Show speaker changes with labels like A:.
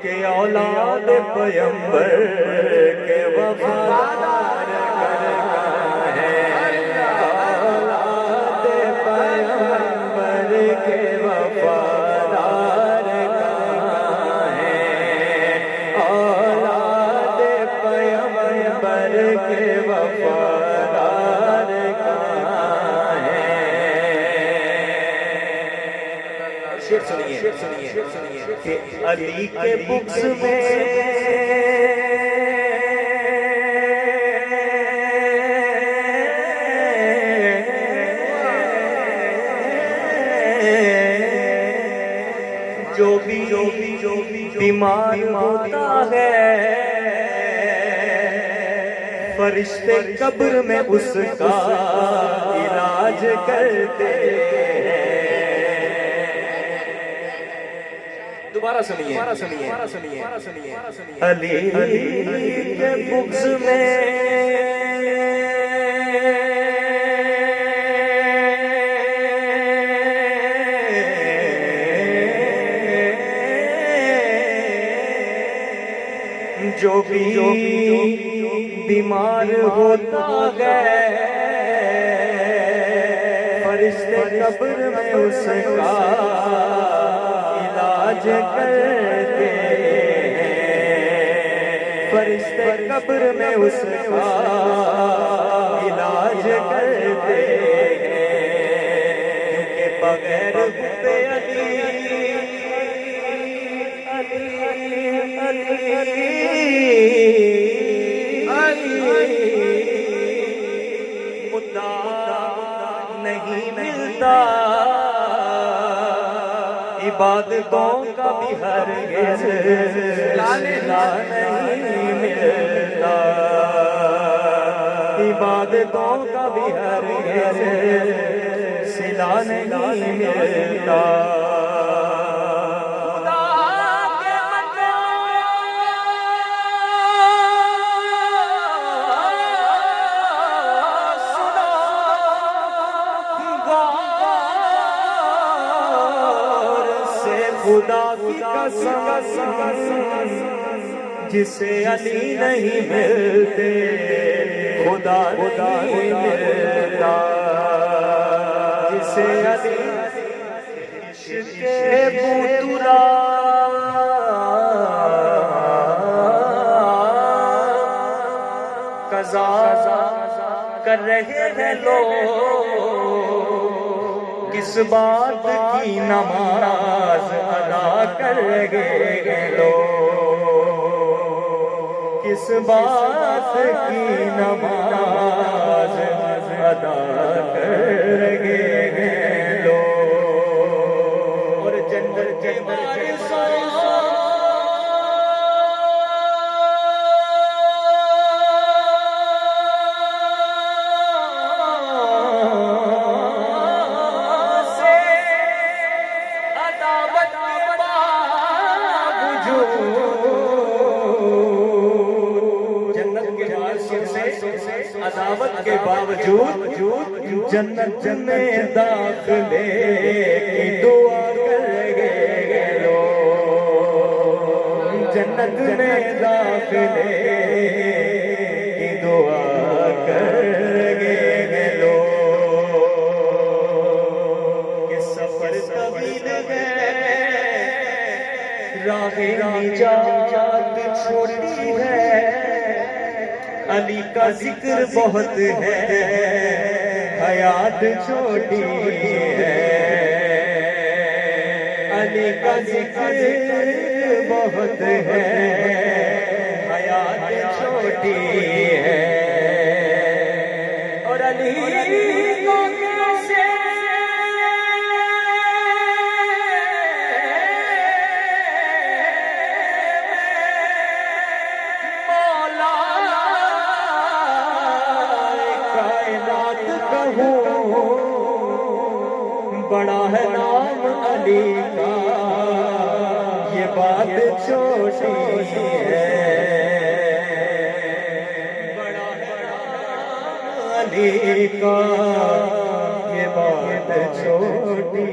A: के औलाद पैगंबर के वफादार है, औलाद पैगंबर के वफादार है, औलाद पैगंबर के वफादार है। शेर सुनिए कि अली के बुक्स में जो भी बीमार होता है, फरिश्ते कब्र में उसका इलाज करते हैं। दोबारा सुनिए अली के बुक्स में जो भी बीमार होता है, फरिश्ते कब्र में उसका इलाज करते हैं, फरिश्ते कब्र में उसका इलाज करते हैं। क्योंकि बगैर हुब्बे मुद्दा नहीं मिलता, इबादतों का भी हरगिज़ सिला नहीं मिलता, इबादतों का भी हरगिज़ सिला नहीं मिलता। खुदा की कसम जिसे अली नहीं मिलते, खुदा नहीं मिलता, जिसे अली इश्क़े बूतुरा कज़ा कर रहे हैं लोग, किस बात की नमाज अदा कर रहे लोग, किस बात की नमाज अदा कर रहे लोग। और जन्नत के वारिसों अदावत के बावजूद जन्नत में दाखिले की दुआ करेंगे लोग, जन्नत में दाखिले की दुआ करेंगे लोग। कि सफर तवील है, राहे निजात छोटी है, अली का जिक्र बहुत है, हयात छोटी है, अली का जिक्र बहुत है, हयात छोटी है। और अली को कैसे बड़ा है नाम अली का, ये बात छोटी है, बड़ा है अली का, ये बात छोटी